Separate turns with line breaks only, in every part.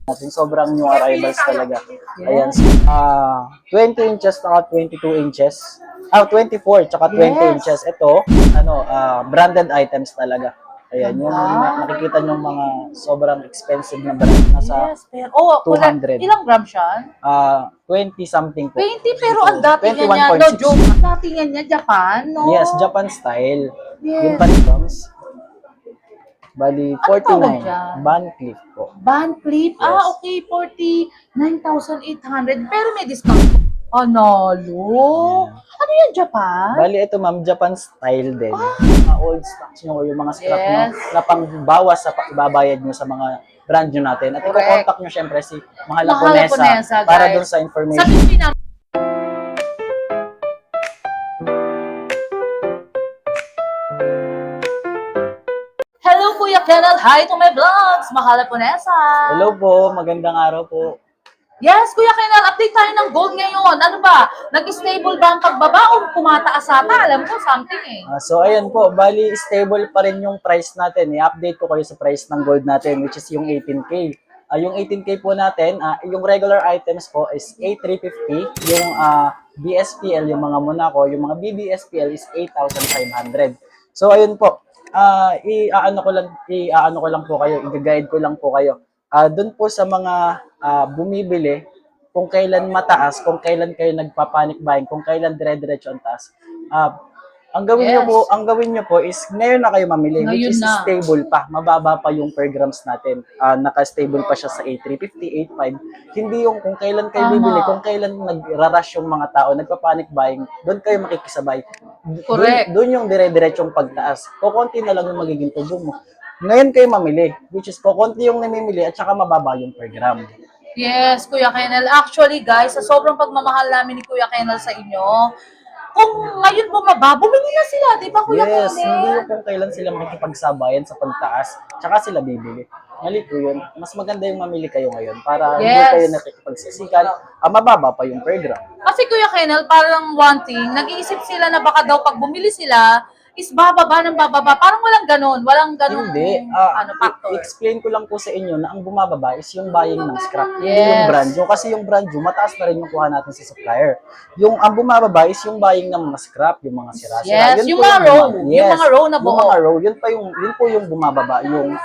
natin. Sobrang new arrivals talaga. Ayan. 20 inches at 22 inches. 24 tsaka 20 inches. Ito, branded items talaga. Ayan, yung nakikita nyo mga sobrang expensive na brand. Nasa
pero,
200.
Ilang gram siya?
20 something po.
20, pero ang datingan niya, no
21.6.
joke, ang datingan niya, Japan, no?
Yes, Japan style.
Yes.
Yung panicoms. Bali,
tawag
49.
dyan?
Van Cleef po.
Van Cleef?
Yes.
Okay, 49,800. Pero may discount. Analo. Ano yan, Japan?
Bali, ito ma'am, Japan style din. Old stocks nyo, yung mga scrap nyo,
Yes.
na pangbawas sa ibabayad nyo sa mga brand nyo natin. At
Correct.
i-contact nyo syempre si Mahal na
Mahal na
Ponesa
Ponesa,
para
guys.
dun sa information.
Sabihin na. Hello, Kuya Kenneth. Hi to my vlogs. Mahal na Ponesa.
Hello po, magandang araw po.
Yes, Kuya Kenneth, update tayo ng gold ngayon. Ano ba? Nag-stable ba ang pagbaba o kumataas ata? Alam ko, something eh.
So ayan po, bali stable pa rin yung price natin. I-update ko kayo sa price ng gold natin, which is yung 18K. Yung 18K po natin, yung regular items po is 8,350. Yung BSPL, yung mga Monaco, yung mga BBSPL is 8,500. So ayun po, i-ano ko lang po kayo, i-guide ko lang po kayo. Doon po sa mga bumibili, kung kailan mataas, kung kailan kayo nagpa-panic buying, kung kailan dire-diretso ang taas. Ang gawin niyo po is ngayon na kayo mamili,
Ngayon
which is
na.
stable pa, mababa pa yung per grams natin. Naka-stable pa siya sa 8,350, 8,500. Hindi yung kung kailan kayo
Tama.
bibili, kung kailan nagra-rush yung mga tao, nagpa-panic buying, doon kayo makikisabay.
Correct.
Doon yung dire-diretsong pagtaas. Kukunti na lang yung magiging tubo mo. Ngayon kayo mamili, which is kukunti yung namimili at saka mababa yung per gram.
Yes, Kuya Kennel. Actually, guys, sa sobrang pagmamahal namin ni Kuya Kennel sa inyo, kung ngayon bumaba, bumili na sila, di ba, Kuya
Yes,
Kennel?
hindi yung kung kailan sila makikipagsabayan sa pagtaas, tsaka sila bibili. Mali po yun. Mas maganda yung mamili kayo ngayon para hindi
Yes.
kayo nakikipagsisikan, mababa pa yung per gram.
Kasi Kuya Kennel, parang one thing, nag-iisip sila na baka daw pag bumili sila, is bababa ng bababa. Parang walang ganun,
Hindi.
factor.
I-explain ko lang po sa inyo na ang bumababa is yung buying ng scrap, hindi
Yes.
yung brand new. Kasi yung brand new, mataas na rin yung kuha natin sa supplier. Ang bumababa is yung buying ng mga scrap, yung mga sira-sira.
Yes,
Yun
yung
po
mga row.
Yes,
Yung mga row na buo.
Yung mga row, yun po yung bumababa, yung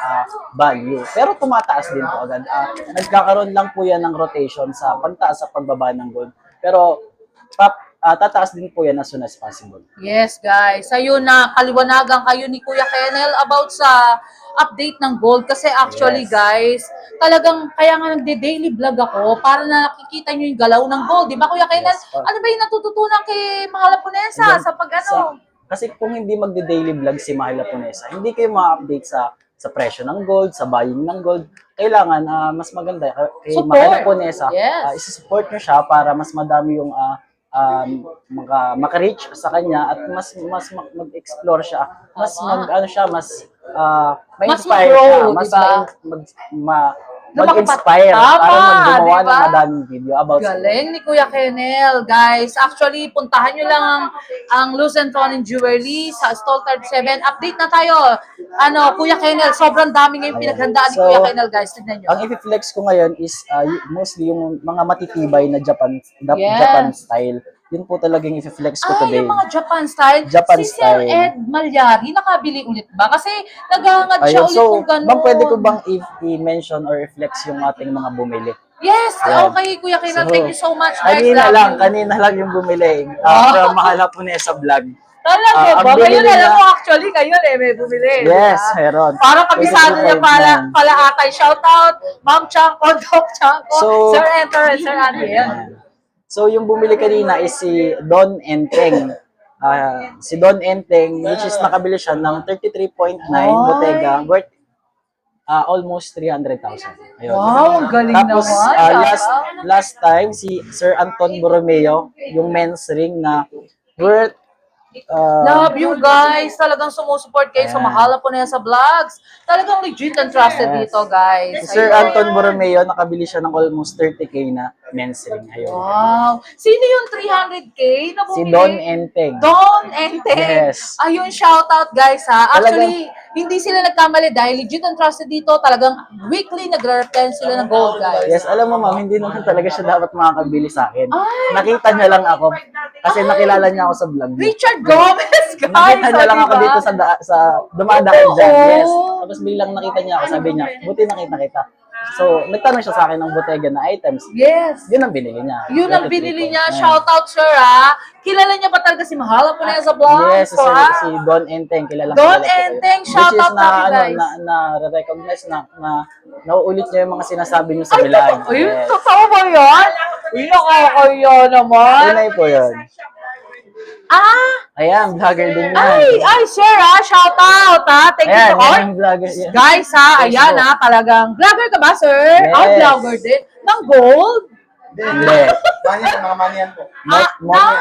value. Pero tumataas din po agad. Nagkakaroon lang po yan ng rotation sa pagtaas sa pagbaba ng gold. Pero tataas din po yan as soon as possible.
Yes, guys. Ayun na, kaliwanagan kayo ni Kuya Kennel about sa update ng gold. Kasi actually,
Yes.
guys, talagang kaya nga nagde-daily vlog ako para na nakikita nyo yung galaw ng gold. Di ba, Kuya Kennel?
Yes, po.
Ano ba yung natututunan kay Mahal Ponesa
Ayan,
sa pag-ano?
kasi kung hindi magde-daily vlog si Mahal Ponesa, hindi kayo ma-update sa presyo ng gold, sa buying ng gold. Kailangan mas maganda kay
Support.
Mahal Ponesa,
Yes.
isi-support nyo siya para mas madami yung maka-reach sa kanya at mas mag-explore siya. Mas
Tama.
ma-inspire
mag-grow,
siya, mas
diba?
mag-inspire
Tama,
para gumawa
diba?
ng madaming video about sa gold.
Galing ni Kuya Kennel. Guys, actually, puntahan nyo lang ang Lucenton Jewelry sa Stall 37. Update na tayo. Kuya Kennel, sobrang dami ngayong
Ayan.
pinaghandaan ni
So,
Kuya Kennel, guys. Tignan nyo.
Ang i-flex ko ngayon is mostly yung mga matitibay na Japan
Yes.
style. Yun po talagang i-flex ko today.
Yung mga Japan style.
Japan
Si Sir
style.
Ed Malyari, nakabili ulit ba? Kasi naghahangad siya
Ayun,
ulit kung ganun.
ma'am, pwede ko bang i-mention or i-flex yung ating mga bumili?
Yes,
Ayan.
okay, Kuya Kennel.
So,
Thank you so much, guys.
Kanina
Love you.
kanina lang yung bumili. From Mahal Ponesa vlog.
Talaga
ang
ba?
binili
Ngayon alam
niya-
mo, actually, ngayon may bumili.
Yes,
diba?
meron.
Para kabisado niya
23.9.
pala atay. Shout out, Ma'am Chanko, Doc Chanko,
So,
Sir Enter, and Sir Aniel.
So, yung bumili kanina is si Don Enteng. Si Don Enteng, which is nakabili siya ng 33.9 Bottega, worth almost 300,000. Ayun.
Wow, galing
Tapos,
naman.
last time, si Sir Anton Borromeo, yung men's ring na worth
Love you guys. Talagang sumusupport kayo sa
Ayan.
Mahal Ponesa Vlogs. Talagang legit and trusted
Yes.
dito, guys.
si Sir
Ayun.
Anton Borromeo, nakabili siya ng almost 30K na men's ring. Ayun.
Wow. Sino yung 300K na bumili?
Si Don Enteng.
Don Enteng.
Yes.
Ayun, shout out guys ha. Actually, Hindi sila nagkamali dahil legit and trusted dito. Talagang weekly nagre-replenish sila ng gold, guys.
Yes, alam mo ma'am, hindi naman talaga siya dapat makakabili sa akin.
Ay!
Nakita niya lang ako kasi nakilala niya ako sa vlog niya.
Richard Gomez, guys!
Nakita niya lang ako
diba?
dito sa dumadaan dyan.
Oo.
Yes. Tapos biglang nakita niya ako, sabi niya, buti nakita kita. So, nagtanong siya sa akin ng Bottega na items.
Yes.
Yun ang binili niya.
Yun ang binili niya.
33.9.
Shout out, sir, ha? Kilala niya ba talaga si Mahala po na sa vlog?
Yes, si Don Enteng, kilala
Don
kilala ko kayo.
Enteng, shout
Which is
out natin, guys.
na-recognize na nauulit niya yung mga sinasabi niyo sa vlog.
Ay,
Yes.
totoo ba yan? Uy, nakakaya naman.
Tunay po yun.
Ah!
Ayan, vlogger din yan.
Ay, sir, ha? Shout out, ha? Thank you
Ayan,
so
yan
much.
yung vlogger. Yan.
Guys, ha? Ayan, ha? Talagang, vlogger ka ba, sir?
Yes.
Vlogger din. Ng gold?
Hindi.
Mga manihan po.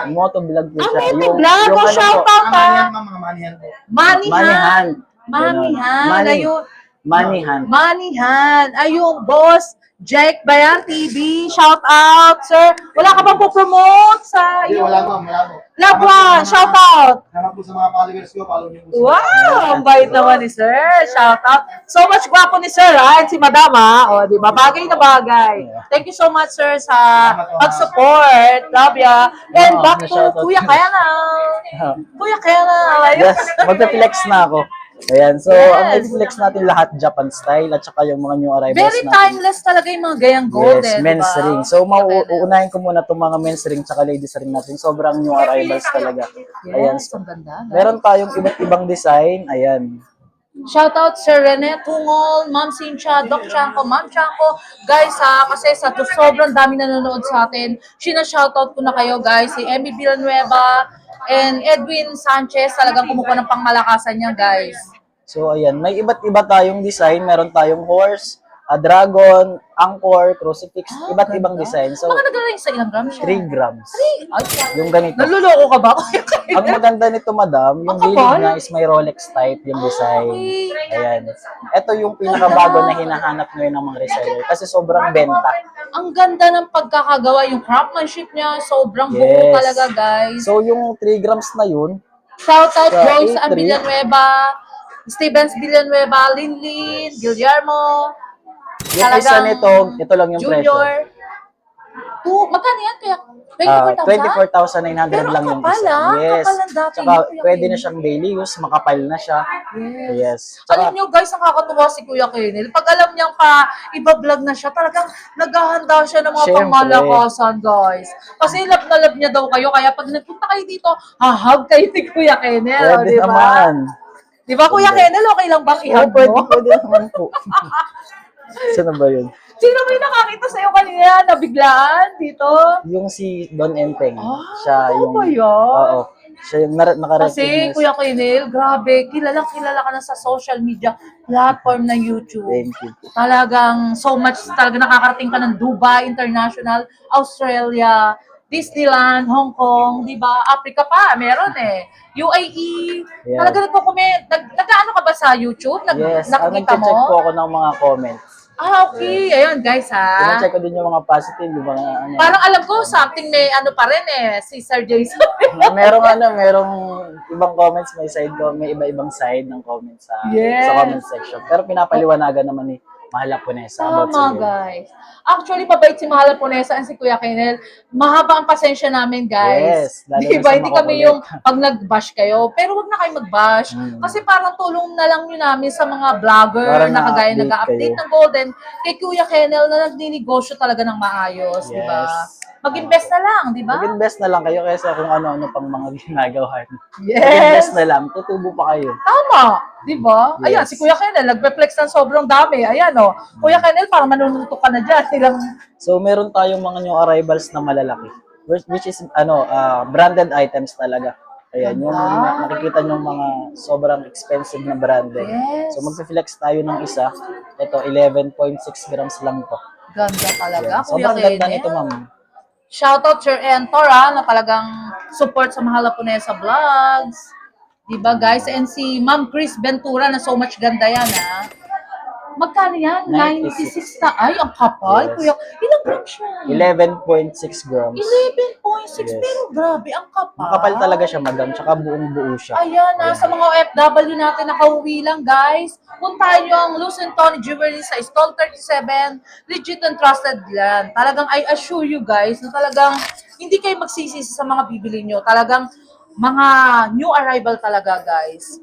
Motovlog po siya.
Motovlog,
yung ano
shout
po,
out, ha?
Mga manihan po.
Manihan.
Manihan.
Manihan. Ayun.
Manihan.
Manihan. Ayun, boss. Jack Bayan TV. Shout out, sir. Wala ka bang po-promote sa
Hindi,
iyo?
wala ma'am, wala po.
Loved one, shout out.
Salamat po sa mga followers ko, follow niyo po sila.
Wow, ang bait naman ni sir. Shout out. So much gwapo ni sir, ha? And si madam, ha? O, di ba? Bagay na bagay. Thank you so much, sir, sa pag-support. Love ya. And back to
na-shoutout.
Kuya Kenal. Kuya Kenal. Ayun.
Yes, magpe-flex na ako. Ayan, so ang i-flex natin lahat Japan style at saka yung mga new arrivals
Very
natin.
timeless talaga yung mga gayang gold,
Yes,
eh.
men's
diba?
ring. So, uunahin ko muna itong mga men's ring tsaka ladies ring natin. Sobrang new arrivals talaga. Ayan.
Yes, ang ganda.
Meron tayong iba't ibang design. Ayan.
Shout out Sir Rene Tungol, Ma'am Cynthia, Doc Chanko, Ma'am Chanko. Guys, ha, kasi sa sobrang dami nanonood sa atin, shoutout ko na kayo, guys. Si Emmy Villanueva and Edwin Sanchez, talagang kumukuha ng pangmalakasan niya, guys.
So, ayan. May iba't iba tayong design. Meron tayong horse, dragon, angkor, crucifix. Iba't ibang design. So,
Mga naglalagay sa ilang grams siya?
3 grams.
Ay,
Yung ganito.
naluloko ka ba?
Ang maganda nito, madam, yung
Ang
gilid
kapal.
niya is may Rolex type yung design.
Okay.
Ayan. Ito yung pinakabago na hinahanap ngayon ng mga reseller kasi sobrang benta.
Ang ganda ng pagkakagawa, yung craftsmanship niya, sobrang buo
Yes.
talaga, guys.
So, yung 3 grams na yun,
Shout out
Sa
Rose
A3.
Villanueva, Stevens Villanueva, Linlin, Guillermo,
yung isa
Talagang
nito, ito lang yung presyo.
Junior. Magkano yan? Kaya 24,000?
24,900
Pero
lang
ang
yung
kapal,
isa.
ah.
Yes.
Kapal ng dati
Tsaka
ni Kuya
pwede
Ken.
na siyang daily use, makapal na siya.
Yes.
Yes.
Alam
Tsaka,
nyo guys, nakakatuwa si Kuya Kenel. Pag alam niyang iba-vlog na siya, talagang naghahanda siya ng mga
Siyempre.
pangmalakasan, guys. Kasi love na love niya daw kayo. Kaya pag nagpunta kayo dito, hahag kayo ni Kuya Kenel.
pwede
Di ba?
naman.
Di ba, Kuya Kenel, okay lang bang
Oo,
ihag
pwede,
mo?
pwede naman po. Saan na ba yun?
Sino may nakakita sa'yo kanina na biglaan dito?
Yung si Don Enteng.
Ah,
siya
totoo
yung...
ba yun?
Oo. Siya yung
Kasi,
nakarecognize.
Kuya Kenel, grabe, kilalang kilala ka na sa social media platform ng YouTube.
Thank you.
Talagang so much, talaga nakakarating ka ng Dubai International, Australia, Disneyland, Hong Kong, di ba? Africa pa, meron eh. UAE,
Yeah.
talaga nagko-comment. Nag-ano ka ba sa YouTube?
Yes.
Nakikita
Nag-check po
mo?
ako ng mga comments.
Okay. Ayun, guys, ha?
Tine-check ko din yung mga positive, yung mga ano.
Parang alam ko, something may ano pa rin eh, si Sir Jason.
merong ibang comments, may iba-ibang side ng comments sa
Yes.
comment section. Pero pinapaliwanagan naman ni Mahala Punesa about sa
Tama, guys. Actually, mabait si Mahala Punesa and si Kuya Kenel. Mahaba ang pasensya namin, guys.
Yes, lalo na
Diba?
sa
Hindi kami
makukulit.
yung pag nag-bash kayo. Pero wag na kayo mag-bash. Kasi parang tulong na lang yun namin sa mga vlogger
Para
na kagaya
na-update
nag-update
kayo.
ng Golden. Kay Kuya Kenel na nagninegosyo talaga ng maayos.
Yes.
Diba? Mag-invest na lang, diba?
Mag-invest na lang kayo kaysa kung ano-ano pang mga ginagawa niyo.
Yes.
Mag-invest na lang, tutubo pa kayo.
Tama, di ba?
Yes.
Ayan, si Kuya Kenel, nagpe-flex ng sobrang dami. Ayan, oh. Kuya Kenel, parang manunuto ka na dyan. Ilang,
So, meron tayong mga new arrivals na malalaki. Which is, branded items talaga. Ayan, yung nakikita nyo mga sobrang expensive na branded.
Yes.
So, magpe-flex tayo ng isa. Ito, 11.6 grams lang to.
ganda talaga,
Ayan.
Kuya
Sobrang ganda
Kenel.
nito, ma'am.
Shoutout Sir Entor, na talagang support sa Mahala Punesa Vlogs. Diba, guys? And si Ma'am Chris Ventura na so much ganda yan, ha? Magkano yan?
96.
96 na. Ay, ang kapal.
Yes.
Kuya, ilang grams siya?
11.6 grams.
11.6.
Yes.
Pero grabe, ang kapal.
Makapal talaga siya, madam. Tsaka buong-buo siya.
Ayan, sa mga OFW natin nakauwi lang, guys. Puntahan nyo ang Lucent Tony Jewelry sa Stall 37. Legit and trusted yan. Talagang I assure you guys na talagang hindi kayo magsisisi sa mga bibili nyo. Talagang mga new arrival talaga, guys.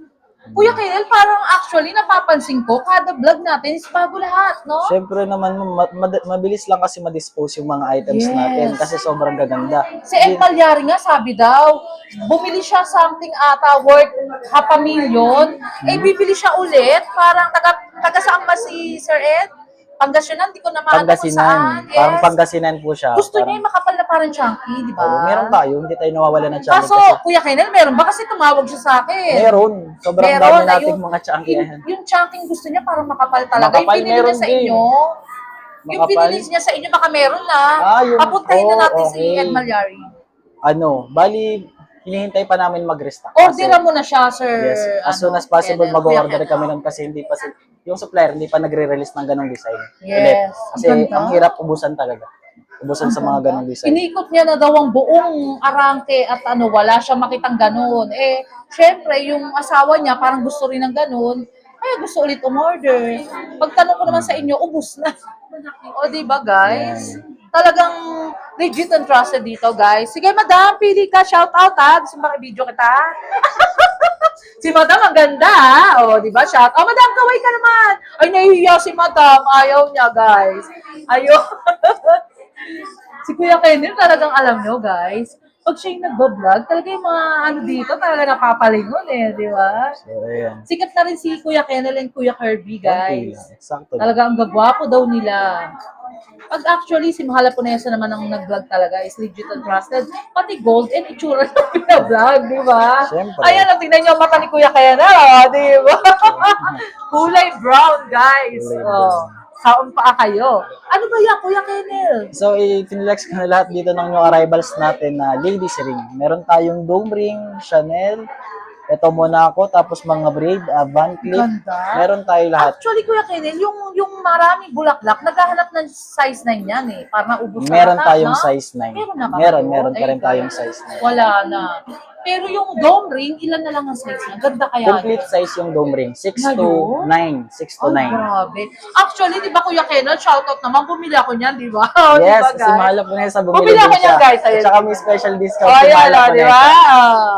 Kuya Kennel, parang actually napapansin ko, kada vlog natin is bago lahat, no?
Siyempre naman, mabilis lang kasi ma-dispose yung mga items
Yes.
natin kasi sobrang gaganda.
Si Ed Malyari nga, sabi daw, bumili siya something ata worth $500,000, eh bibili siya ulit, parang taga saan ba si Sir Ed? Pangasinan, di ko na maano kung saan.
Pangasinan. Parang Pangasinan po siya.
Gusto niya
Parang,
yung makapal na parang chunky, di ba?
meron tayo, hindi tayo nawawala ng chunky
Kaso,
kasi
Kuya Kennel, meron ba? Kasi tumawag siya sa akin.
meron. Sobrang
Meron
dami
na
nating
yung-
mga chunky.
Yung chunking gusto niya parang makapal talaga.
Makapal,
yung pinili
meron
niya sa
din.
inyo, yung
Makapal.
pinili niya sa inyo, baka meron na.
Yung-
Papuntahin na natin si
okay.
Ed Malyari.
Bali, hinihintay pa namin mag-restock.
Orderan mo na siya, Sir.
Yes, as soon as possible,
Kennel,
mag-order
Kuya
kami nun kasi hindi pa yung supplier hindi pa nagre-release ng ganong design.
Yes,
Ulit.
ang
Kasi
ganda.
ang hirap ubusan talaga. Ubusan sa mga ganong design.
Inikot niya na daw ang buong arangke at wala siya makitang ganun. Eh, syempre, yung asawa niya parang gusto rin ng ganun, kaya gusto ulit umorder. Pagtanong ko naman sa inyo, ubus na. O, di ba guys? Talagang legit and trusted dito, guys. Sige, madam, pili ka, shout out ha. Gusto mo video kita? Si madam, ang ganda ha. O, di ba? Shout out. Madam, kaway ka naman. Ay, nahihiya si madam. Ayaw niya, guys. Ayaw. Si Kuya Kennel, talagang alam nyo, guys. Pag siya yung nagbablog, talaga yung mga dito, talaga napapalingon di ba?
So, ayan.
Sikat na rin si Kuya Kennel and Kuya Kirby,
Okay
guys.
lang. Eksakto lang.
Talaga ang gagwapo daw nila. Pag actually, si Mahala Punesa naman ang nag-vlog talaga is legit and trusted. Pati gold and itsura ng pina-vlog, di ba?
Siyempre.
Ayan, tingnan nyo ang mata ni Kuya Kennel, di ba? Kulay brown, guys.
Kulay
Oh.
brown.
Saan pa kayo? Ano ba yan, Kuya Kennel?
So, i-flex ko na lahat dito ng new arrivals natin na ladies ring. Meron tayong dome ring, Chanel, ito Monaco, tapos mga braid, Van Cleef.
Ganda.
Meron tayo lahat.
Actually, Kuya Kennel, yung maraming bulaklak, naghahanap ng size 9 yan para maubos na
Meron
ata,
tayong
no?
size 9.
Meron na ba
Meron,
kayo?
meron pa rin
Ay,
tayong
guys.
size 9.
Wala na. Pero yung dome ring, ilan na lang ang size niya? Ganda kaya.
Complete size yung dome ring. 6 to
Ngayon?
9. 6 to
Ay,
9.
grabe. Actually, di ba Kuya Kennel, shoutout naman, bumili ako niyan, di ba? Oh,
Yes,
di ba,
si
guys?
Mahala Punesa
Bumili
bumili
ako
din
niyan,
siya.
guys. Ayun.
At saka may special discount
Oh,
si
yan,
Mahala
di ba?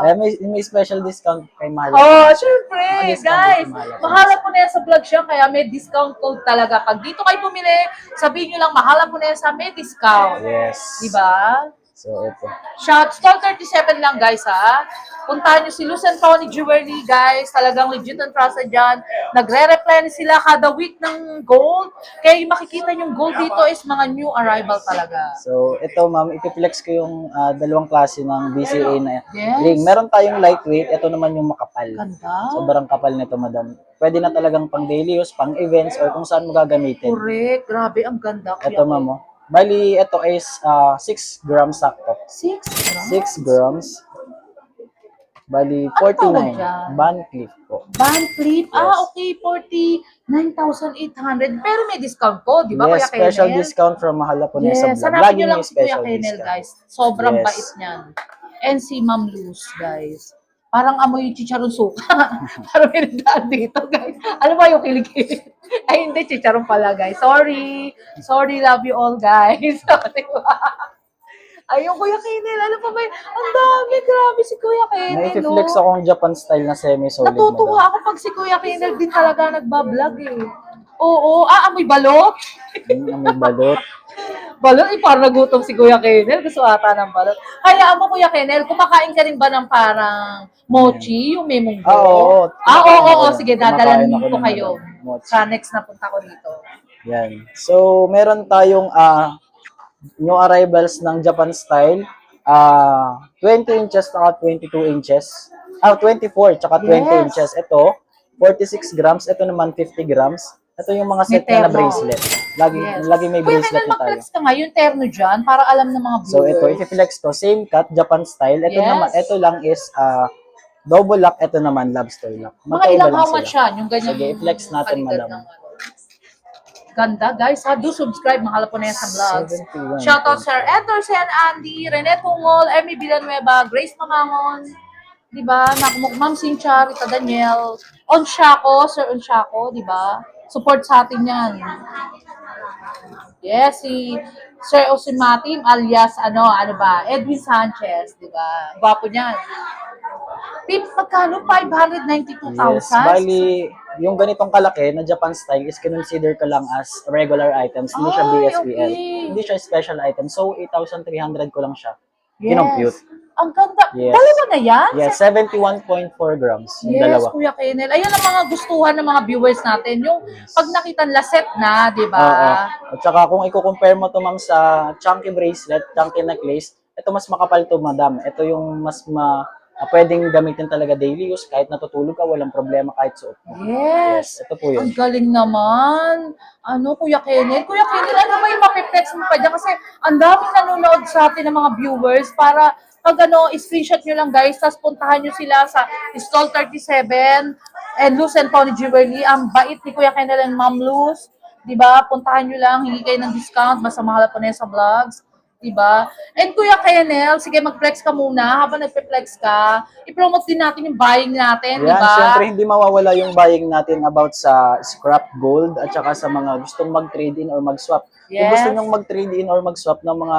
Punesa. May special discount kay Mahala
Oh,
Punesa.
syempre,
Discount
guys.
din si Mahala
Mahala Punesa vlog siya, kaya may discount code talaga. Pag dito kayo bumili, sabihin nyo lang, Mahala Punesa, may discount.
Yes.
Di ba?
So, ito.
Shout, Stall 37 lang, guys, ha? Puntahan nyo si Lucent Tony Jewelry, guys. Talagang legit and trusted dyan. Nagre-replenish sila kada week ng gold. Kaya yung makikita yung gold dito is mga new arrival talaga.
So, ito ma'am, ipiplex ko yung dalawang klase ng BCA na
Yes.
ring. Meron tayong lightweight, ito naman yung makapal.
Ganda.
Sobrang kapal nito, madam. Pwede na talagang pang daily use, pang events, or kung saan mo gagamitin.
Correct. Grabe, ang ganda.
Ito ma'am, oh. Bali, ito is 6 grams sakto.
6
6 grams. Bali,
Ano tawag
49.
dyan?
Van Cleef po.
Van Cleef.
Yes.
Okay, 49,800. Pero may discount po, di ba,
Yes,
Kuya
special
Kennel?
discount from Mahala Punesa
Yes,
Vlog.
hanapin
Lagi
nyo lang
may
si Kuya
special
Kennel,
discount.
guys. Sobrang
Yes.
bait niyan. And si Ma'am Luz, guys. Parang amoy chicharon suka. Parang may nagdaan dito, guys. Ano ba yung kiligin? Ay, hindi, chicharon pala, guys. Sorry. Sorry, love you all, guys. Diba? Ayun, Kuya Kennel. Ano pa ba yun? Ang dami, grabe si Kuya Kennel.
Nai-flex akong Japan style na semi-solid.
Natutuwa ako pag si Kuya Kennel din talaga nagbablog eh. Oo, amoy balot.
May balot.
Balot, parang nagutom si Kuya Kennel. Gusto ata ng balot. Hayaan mo, Kuya Kennel, kumakain ka rin ba ng parang mochi, yung may munggo?
Oo.
Oo. Sige, dadalanin
Kumakain ako
ko
ng
kayo.
mochi.
Sa next na punta ko dito.
Yan. So, meron tayong new arrivals ng Japan style. 20 inches at 22 inches. 24 tsaka 20
Yes.
inches. Ito, 46 grams. Ito naman 50 grams. Ito yung mga set
May
na
terno.
bracelet. Lagi may
Kuya
bracelet
Kennel,
na tayo.
mag-flex ka nga yung terno dyan para alam ng mga viewers.
So, ito, i-flex to. Same cut, Japan style. Ito
Yes.
naman, ito lang is double lock. Ito naman, lobster lock.
Mga ilang
lang
how much
sila.
yan? Yung ganyan.
Sige, i-flex natin,
kalidad
madam.
ng ano. Ganda, guys. Ha? Do subscribe, mga Laponesa Vlogs.
71.
Shoutout Sir Ederson, Andy, Rene Tungol, Emmy Villanueva, Grace Mamangon, di ba? Ma'am Cynthia, Rita Daniel, Onsiaco, Sir Onsiaco, di ba? Support sa atin yan. Yes, si Sir Osimatim alias ano ba, Edwin Sanchez, di ba? Gwapo niyan. Tip, magkano? 592,000?
Yes, bali, yung ganitong kalaki na Japan style is consider ko lang as regular items, hindi siya
Ay,
BSBL.
okay.
Hindi siya special item. So, 8,300 ko lang siya.
Yes.
Kinompute.
Ang ganda.
Yes.
Dalawa na yan?
Yes, 71.4 grams yung
Yes,
dalawa.
Kuya Kenel. Ayun ang mga gustuhan ng mga viewers natin. Yung pag nakita nila set na, di ba?
Oo. At saka kung i-compare mo to ma'am sa chunky bracelet, chunky necklace, ito mas makapal to madam. Ito yung mas pwedeng gamitin talaga daily use. Kahit natutulog ka, walang problema kahit suot mo.
Yes.
Ito po yun.
Ang galing naman. Ano, Kuya Kenel? Kuya Kenel, ano ba yung mapiplex mo pa dyan? Kasi ang daming nanonood sa atin ng mga viewers para pag screenshot nyo lang guys, tapos puntahan nyo sila sa Stall 37 and Luz and Tony Jewelry. Ang bait ni Kuya Kenel and Ma'am Luz. Diba? Puntahan nyo lang, hingi kayo ng discount, basta mahal po na sa vlogs. Diba? And Kuya Kenel, sige mag-flex ka muna. Habang nagpe-flex ka, i-promote din natin yung buying natin,
Yan,
diba?
syempre hindi mawawala yung buying natin about sa scrap gold at saka sa mga gustong mag-trade in or mag-swap. Kung
Yes.
gusto nyong mag-trade in or mag-swap ng mga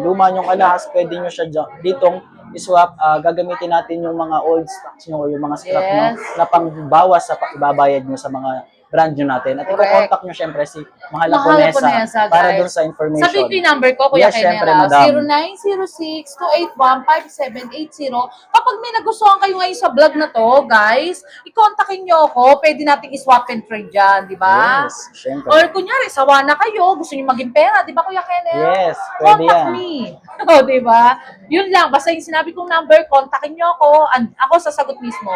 luma nyong alahas, pwede nyo siya ditong i-swap. Gagamitin natin yung mga old stocks nyo or yung mga scrap nyo
Yes.
na pangbawas sa ibabayad nyo sa mga brand nyo natin. At
Correct.
i-contact nyo syempre si Mahal
Mahal
Laponesa
Laponesa,
para
guys.
dun sa information.
Sabihin ko yung number ko, Kuya
Yes, syempre,
Kenel.
madam.
0906-281-5780. Kapag may nagustuhan kayo ngayon sa vlog na to, guys, i-contactin nyo ako. Pwede nating i-swap and trade dyan, di ba?
Yes, syempre.
Or kunyari, sawa na kayo, gusto nyo maging pera, di ba Kuya Kenel?
Yes, pwede
Contact
yan.
me. O, di ba? Yun lang, basta yung sinabi kong number, kontakin nyo ako, ako sasagot mismo.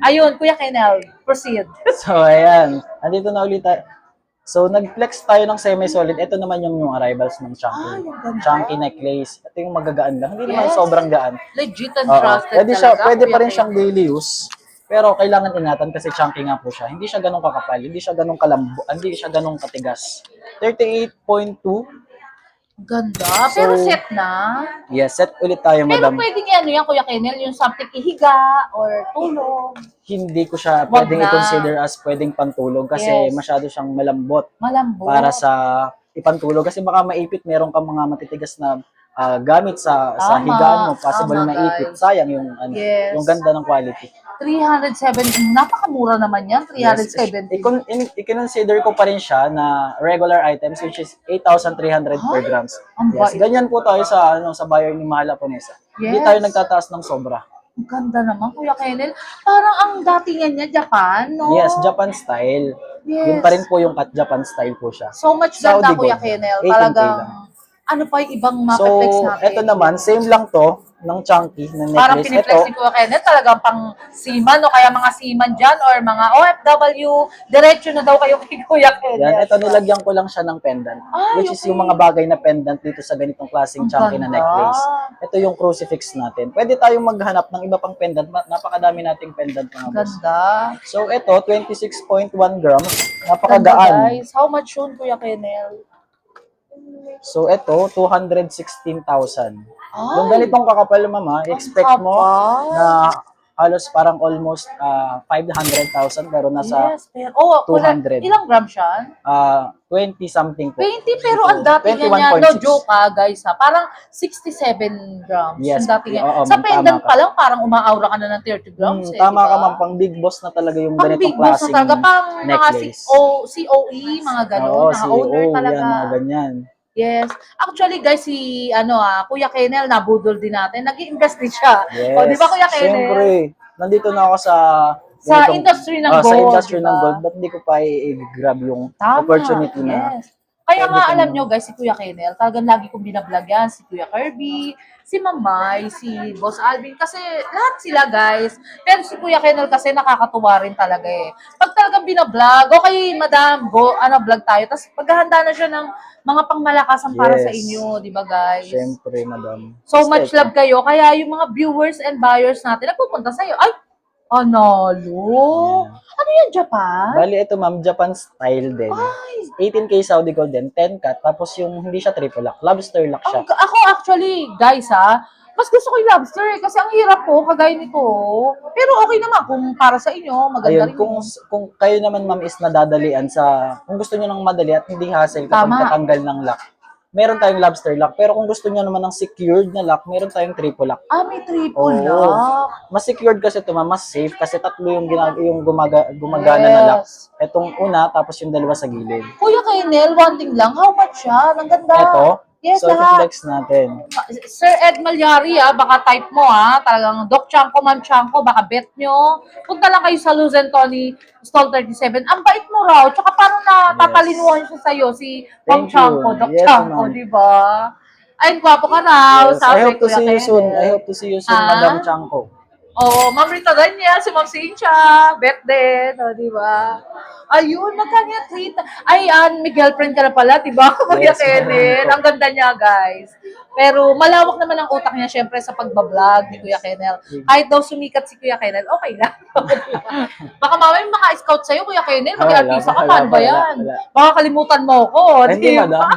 Ayun, Kuya Kenel, proceed.
So, ayan. Andito na ulit tayo. So, nag-flex tayo ng semi-solid. Ito naman yung arrivals ng chunky.
yung ganda.
Chunky necklace. Ito yung magagaan lang. Hindi naman
Yes.
sobrang gaan.
Legit and
Oo.
trusted
Pwede
talaga,
pa rin
Kuya
siyang
Kenel.
daily use. Pero kailangan ingatan kasi chunky nga po siya. Hindi siya ganun kakapal. Hindi siya ganun kalambo. Hindi siya ganun katigas. 38.2.
Ganda.
So,
Pero set na.
Yes, set ulit tayo,
Pero
madam.
pwedeng yan Kuya Kenel, yung something ihiga or tulog.
Hindi ko siya
Wag
pwedeng
na.
i-consider as pwedeng pantulog kasi
Yes.
masyado siyang malambot.
Malambot.
Para sa ipantulog kasi baka maipit, meron kang mga matitigas na gamit sa
Tama,
higaan mo, possible
tama,
na maipit.
guys.
Sayang yung
Yes.
yung ganda ng quality.
370, napakamura naman yan, 370.
I-consider ko pa rin siya na regular items which is 8,300 per
Ay,
grams.
ang
Yes,
bait.
ganyan po tayo sa sa buyer ni Mahal Laponesa. Hindi
Yes.
tayo nagtataas ng sobra.
Ang ganda naman, Kuya Kenel. Parang ang datingan niya, Japan, no?
Yes, Japan style.
Yes.
Yun pa rin po yung cut Japan style po siya.
So much
Saudi
ganda, Kuya
gold.
Kenel.
18K
Talagang,
lang.
ano pa yung ibang
So,
mapiplex natin?
eto naman, same lang to, ng chunky, na
Parang
necklace.
piniplex
Ito,
ni Kuya Kenneth, talagang pang seaman o kaya mga seaman dyan or mga OFW, diretso na daw kayo kay Kuya Kenneth.
yan, ito nilagyan ko lang siya ng pendant.
Ay,
Which is
okay.
yung mga bagay na pendant dito sa ganitong klaseng
Ang
chunky na
ganda.
necklace. Ito yung crucifix natin. Pwede tayong maghanap ng iba pang pendant. Napakadami nating pendant mga boss.
Ganda.
So ito, 26.1 grams.
Ganda,
Napakagaan.
guys. How much yun, Kuya Kenneth?
So ito, 216,000.
Ay,
Yung ganitong kakapal, mama, expect mo
kapal.
na halos parang almost 500,000 pero nasa
Yes, pero, oh,
200.
Ilang gram siya?
20 something po.
20, pero ang dating niya,
21.6.
no joke guys ha, parang 67 grams.
Yes,
Ang dating niya.
oo,
Sa
ma'am,
pendant
tama ka.
pa lang, parang umaaura ka na ng 30 grams.
Tama ka
diba?
ma'am, pang big boss na talaga yung
Pang big
ganitong
boss na
klaseng
talaga, pang mga
necklace.
COE, mga gano'n,
Oo,
mga owner talaga.
yan, mga ganyan.
Yes. Actually, guys, si Kuya Kenel, nabudol din natin. Nag-i-invest din siya.
Yes.
O, di ba, Kuya Kenel?
Siyempre, nandito na ako sa
Sa industry ng
Sa
gold,
industry
di
ng
ba?
gold, ba't hindi ko pa i-grab yung
Tama.
opportunity na
Yes. Kaya nga,
everything
alam
na-
nyo, guys, si Kuya Kenel, talagang lagi kong binablog yan. Si Kuya Kirby, si Mamay, si Boss Alvin. Kasi lahat sila, guys. Pero si Kuya Kenel kasi nakakatuwa rin talaga eh. Pag talagang binablog, okay, madam, vlog tayo. Tapos paghahanda na siya ng mga pangmalakasan para
Yes.
sa inyo, di ba, guys?
Siyempre, madam.
So
Basta
much
ito.
love kayo. Kaya yung mga viewers and buyers natin, nagpupunta sa'yo. Ay, Panalo. Ano yan, Japan?
Bali, ito ma'am, Japan style din.
Ay,
18K Saudi Gold din, 10 cut, tapos yung hindi siya triple lock, lobster lock siya.
ako actually, guys mas gusto ko yung lobster kasi ang hirap po, kagaya nito. Pero okay naman kung para sa inyo, maganda
Ayun,
rin
kung kayo naman ma'am is nadadalian sa, kung gusto niyo ng madali at hindi hassle kapag
Tama.
katanggal ng lock, meron tayong lobster lock. Pero kung gusto niyo naman ng secured na lock, meron tayong triple lock.
may triple
Oo.
lock.
Mas secured kasi ito ma'am, mas safe kasi tatlo yung, gumagana na lock.
Yes.
Etong una, tapos yung dalawa sa gilid.
Kuya Kainel, one thing lang, how much siya? Ang ganda.
Ito,
Yes,
so
lahat.
i-flex natin.
Sir Ed Malyari, baka type mo talagang Doc Chanko, Ma'am Chanko, baka bet nyo. Punta lang kayo sa Luzon Tony, Stall 37. Ang bait mo raw, tsaka parang natapalinuhan siya sa'yo, si Ma'am
Thank you.
Chanko, Doc
Yes,
Chanko,
ma'am.
di ba? Ay, gwapo ka raw,
Yes, I
sabi
hope to
Kuya
see you soon.
Kenneth.
I hope to see you soon,
Ah?
Madam Chanko.
Oo, Ma'am Rita Daniel, si Ma'am Cynthia, bet din, di ba? Ayun, magkano yung treat? Ay, may girlfriend ka na pala, di ba, Kuya
Yes,
Kenneth?
meron
Ang ganda niya, guys. Pero malawak naman ang utak niya, syempre, sa pagbablog ni Kuya Kenneth. Kahit daw sumikat si Kuya Kenneth, okay lang. Baka mamaya maka-scout sa'yo, Kuya Kenneth, mag-artista ka,
Wala,
paano ba
wala,
yan?
wala.
Baka kalimutan mo ako,
Hindi,
di ba?
madam.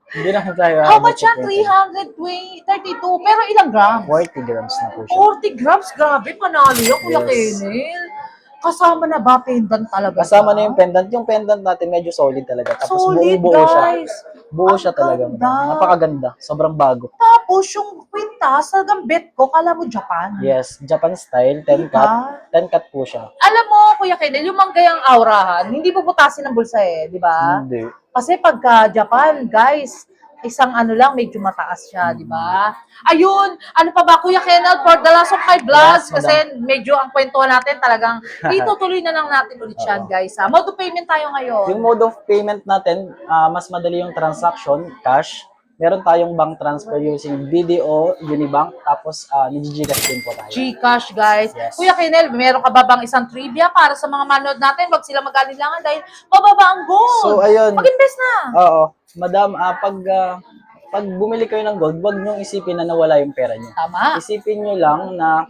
Hindi na tayo.
How much yan? 332. Pero ilang grams?
40 grams na po siya.
40 grams, grabe, panalo yan, Kuya
Yes.
Kennel. Kasama na ba pendant talaga
Kasama na
siya?
yung pendant. Yung pendant natin medyo solid talaga. Tapos
Solid,
buo siya.
guys.
Buo
Ang
siya talaga.
ganda.
Napakaganda. Sobrang bago.
Tapos yung kwintas, talagang bet ko, kala mo Japan.
Yes, Japan style, 10
Diba?
cut. 10 cut po siya.
Alam mo, Kuya Kennel, yung manggayang aurahan, hindi bubutasin ng bulsa di ba?
Hindi.
Kasi pagka Japan, guys, isang ano lang, medyo mataas siya, di ba? Ayun, ano pa ba, Kuya Kennel, for the last of my vlogs,
Yes,
kasi medyo ang kwentuhan natin talagang itutuloy na lang natin ulit yan, guys. Mode of payment tayo ngayon.
Yung mode of payment natin, mas madali yung transaction, cash. Meron tayong bank transfer using BDO, Unibank, tapos nag-Gcash din po tayo.
Gcash, guys.
Yes.
Kuya Kennel, meron ka ba bang isang trivia para sa mga manood natin? Wag sila mag-alilangan dahil mababa ang gold.
So, ayun.
Mag-invest na.
Oo. Madam, pag bumili kayo ng gold, wag niyong isipin na nawala yung pera niyo.
Tama.
Isipin niyo lang na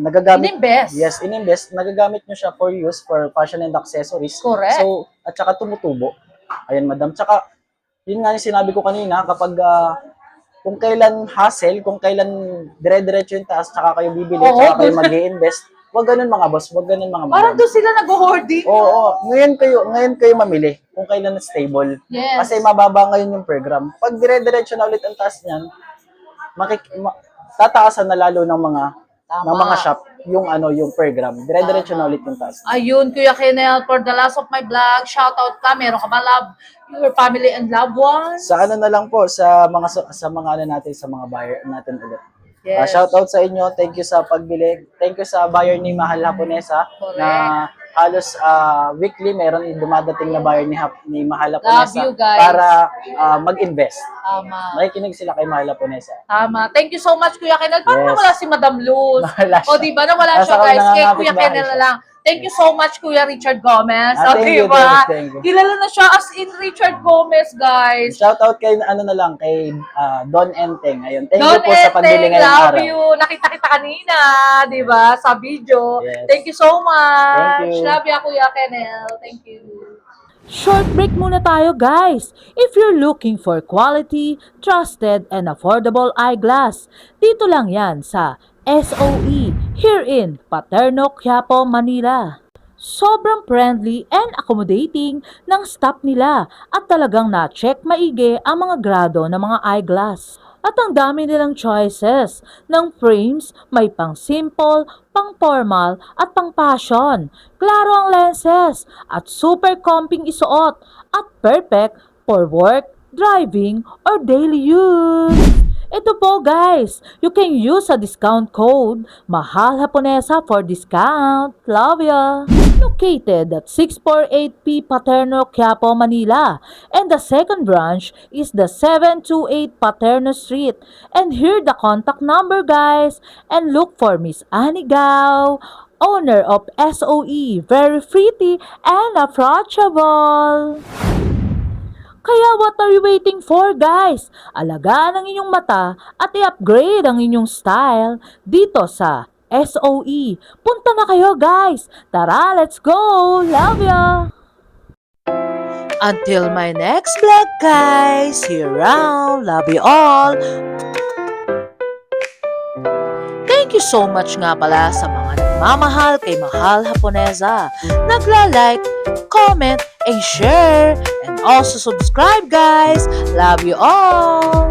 nagagamit.
Ininvest.
Yes, ininvest. Nagagamit niyo siya for use, for fashion and accessories.
Correct.
So, at saka tumutubo. Ayan, madam. Tsaka, yun nga yung sinabi ko kanina, kapag kung kailan hassle, kung kailan dire-diretso yung taas, tsaka kayo bibili,
Oo,
tsaka kayo
dun-
mag-i-invest, wag ganun mga boss, wag ganun mga
Parang
madam.
doon sila nag-hoarding.
Oo, ngayon kayo mamili kung kailan stable.
Yes.
Kasi mababa ngayon yung program. Pag dire-diretso na ulit ang taas niyan, tataasan na lalo ng mga shop yung yung program. Dire-diretso na ulit yung taas.
Ayun, Kuya Kennel, for the last of my vlog, shoutout ka. Meron ka ba love your family and loved ones?
Sa ano na lang po sa mga ano natin, sa mga buyer natin ulit.
Yes.
Shout out sa inyo. Thank you sa pagbili. Thank you sa buyer ni Mahal Haponesa
Correct.
na halos weekly meron dumadating na buyer ni Mahal
Love
Haponesa
you, guys.
para mag-invest.
Tama.
Nakikinig sila kay Mahal Haponesa.
Tama. Thank you so much, Kuya Kennel. Paano
Yes.
nawala si Madam Luz?
Nawala siya.
O, di ba? Nawala
Nasa
siya, guys. Kay
nangangapit
Kuya
bahay
Kennel na
siya.
lang. Thank you so much, Kuya Richard Gomez. O,
Thank
di
you,
ba?
thank you.
Kilala na siya as in Richard Gomez, guys.
Shout out kay kay Don Enteng. Ayun. Thank
Don
you po sa pagbili
Enteng,
ngayong
love
araw.
you. Nakita kita kanina, di ba? Sa video.
Yes.
Thank you so much.
Thank you.
Love you, Kuya Kennel. Thank you.
Short break muna tayo guys! If you're looking for quality, trusted, and affordable eyeglass, dito lang yan sa SOE here in Paterno, Quiapo, Manila. Sobrang friendly and accommodating ng staff nila at talagang na-check maigi ang mga grado ng mga eyeglass. At ang dami nilang choices ng frames, may pang simple, pang formal at pang fashion. Klaro ang lenses at super comping isuot at perfect for work, driving, or daily use. Ito po guys, you can use a discount code Mahal Haponesa for discount. Love ya! Located at 648P Paterno, Quiapo, Manila. And the second branch is the 728 Paterno Street. And here the contact number guys. And look for Miss Annie Gao, owner of SOE. Very pretty and approachable. Kaya what are you waiting for guys? Alagaan ang inyong mata at i-upgrade ang inyong style dito sa SOE. Punta na kayo guys! Tara, let's go! Love ya! Until my next vlog guys! See you around! Love you all! Thank you so much nga pala sa mga nagmamahal kay Mahal Haponesa. Nagla-like, comment, and share. And also subscribe guys! Love you all!